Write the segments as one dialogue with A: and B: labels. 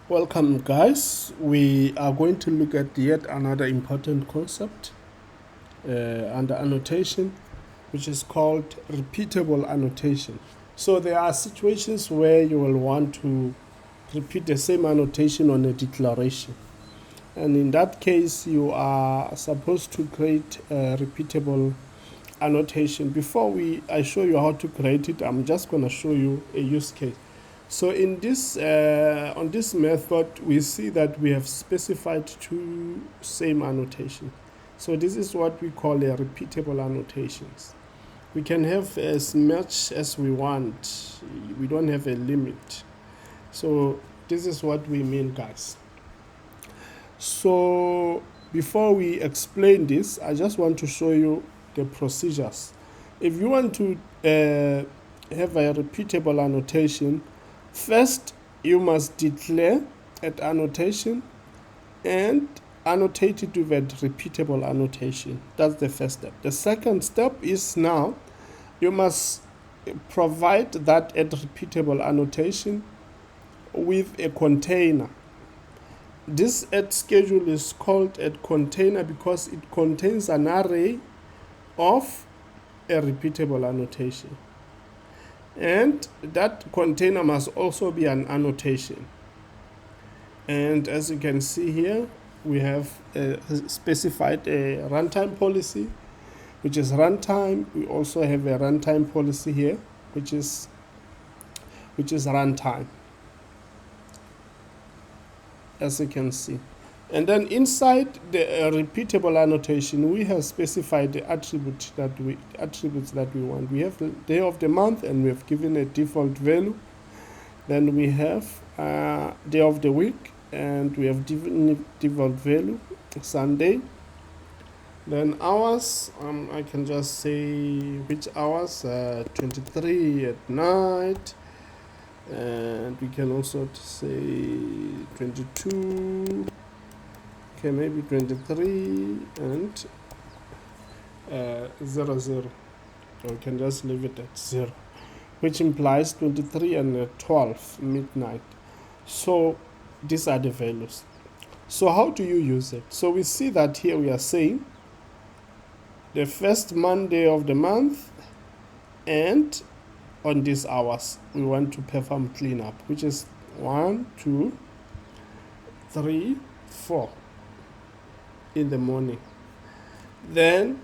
A: Welcome, guys. We are going to look at yet another important concept under annotation, which is called repeatable annotation. So there are situations where you will want to repeat the same annotation on a declaration. And in that case, you are supposed to create a repeatable annotation. Before I show you how to create it, I'm just going to show you a use case. So in this, on this method, we see that we have specified two same annotation. So this is what we call a repeatable annotations. We can have as much as we want. We don't have a limit. So this is what we mean, guys. So before we explain this, I just want to show you the procedures. If you want to have a repeatable annotation, first, you must declare an annotation and annotate it with a repeatable annotation. That's the first step. The second step is now you must provide that repeatable annotation with a container. This schedule is called a container because it contains an array of a repeatable annotation. And that container must also be an annotation. And as you can see here, we have specified a runtime policy, which is runtime. We also have a runtime policy here, which is runtime, as you can see. And then inside the repeatable annotation, we have specified the attributes that we want. We have the day of the month, and we have given a default value. Then we have day of the week, and we have given default value Sunday. Then hours, I can just say which hours, 23 at night. And we can also say 22. Okay, maybe 23 and 00. We can just leave it at 0, which implies 23 and 12 midnight. So these are the values. So how do you use it? So we see that here we are saying the first Monday of the month, and on these hours we want to perform cleanup, which is 1, 2, 3, 4 in the morning. Then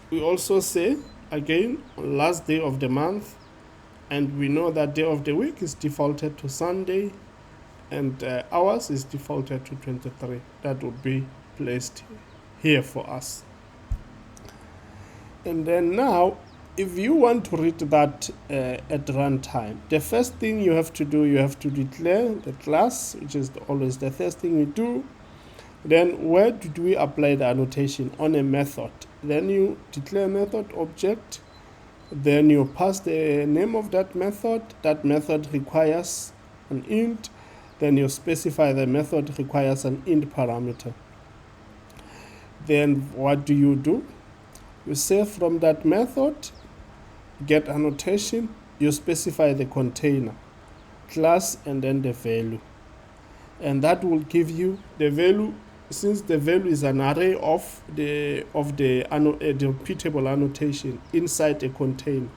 A: we also say again last day of the month, and we know that day of the week is defaulted to Sunday, and hours is defaulted to 23. That would be placed here for us. And then now, if you want to read that at runtime, the first thing you have to do, you have to declare the class, which is always the first thing we do. Then where did we apply the annotation? On a method. Then you declare method object. Then you pass the name of that method. That method requires an int. Then you specify the method requires an int parameter. Then what do? You say from that method, get annotation, you specify the container, class, and then the value. And that will give you the value. Since the value is an array of the repeatable annotation inside a container.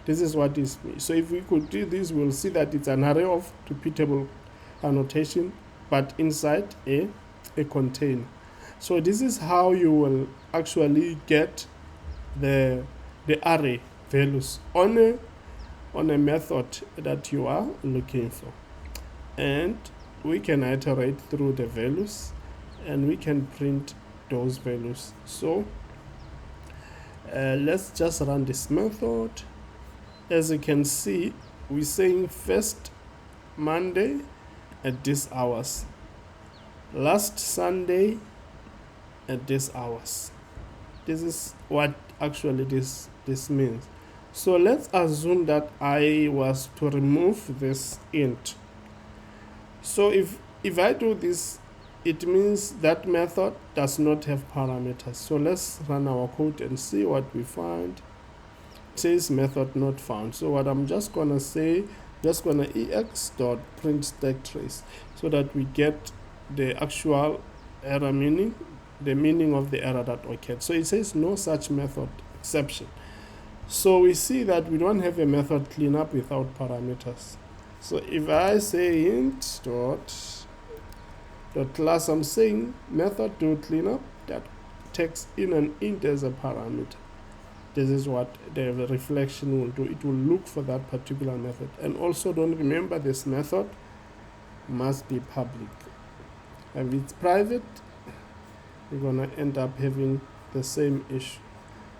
A: This is what this means. So if we could do this, we'll see that it's an array of repeatable annotation, but inside a container. So this is how you will actually get the array values on a method that you are looking for. And we can iterate through the values, and we can print those values. So let's just run this method. As you can see, we're saying first Monday at these hours, last Sunday at these hours. This is what actually this means. So let's assume that I was to remove this int. So if I do this, it means that method does not have parameters. So let's run our code and see what we find. It says method not found. So what I'm just gonna say, just gonna ex dot print stack trace so that we get the actual error meaning, the meaning of the error that occurred. So it says no such method exception. So we see that we don't have a method cleanup without parameters. So if I say int dot class, I'm saying method do cleanup that takes in an int as a parameter. This is what the reflection will do. It will look for that particular method. And also don't remember this method must be public. If it's private, we're gonna end up having the same issue.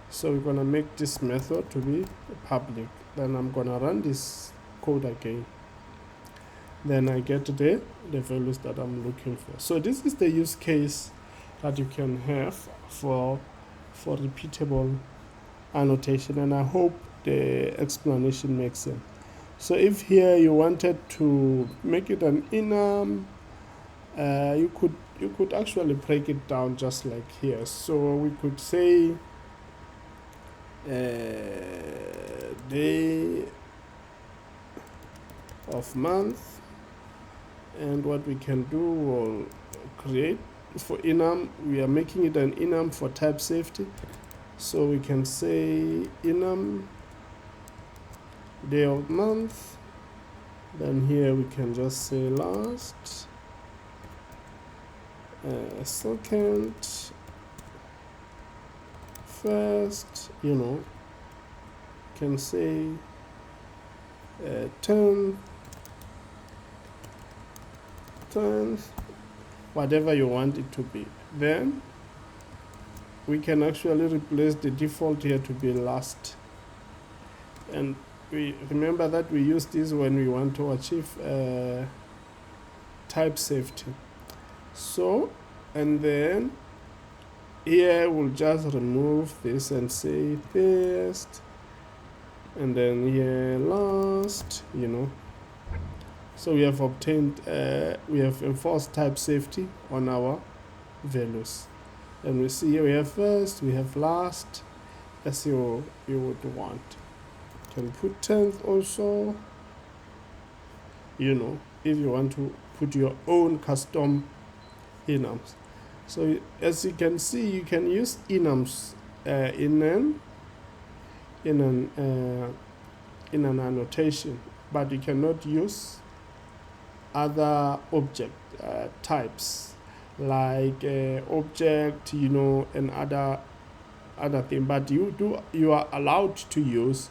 A: So we're gonna make this method to be public. Then I'm gonna run this code again. Then I get the values that I'm looking for. So this is the use case that you can have for repeatable annotation, and I hope the explanation makes sense. So if here you wanted to make it an enum, you could actually break it down just like here. So we could say day of month, and what we can do, we'll create for enum, we are making it an enum for type safety. So we can say enum day of month, then here we can just say last, second, first, can say 10th, whatever you want it to be. Then we can actually replace the default here to be last, and we remember that we use this when we want to achieve type safety. So, and then here we'll just remove this and say first, and then here last, So we have obtained, we have enforced type safety on our values. And we see here we have first, we have last, as you would want. You can put 10th also, if you want to put your own custom enums. So as you can see, you can use enums in an annotation, but you cannot use other object types like object, and other thing. But you are allowed to use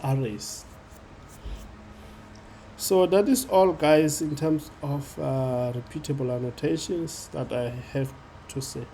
A: arrays. So that is all, guys, in terms of repeatable annotations that I have to say.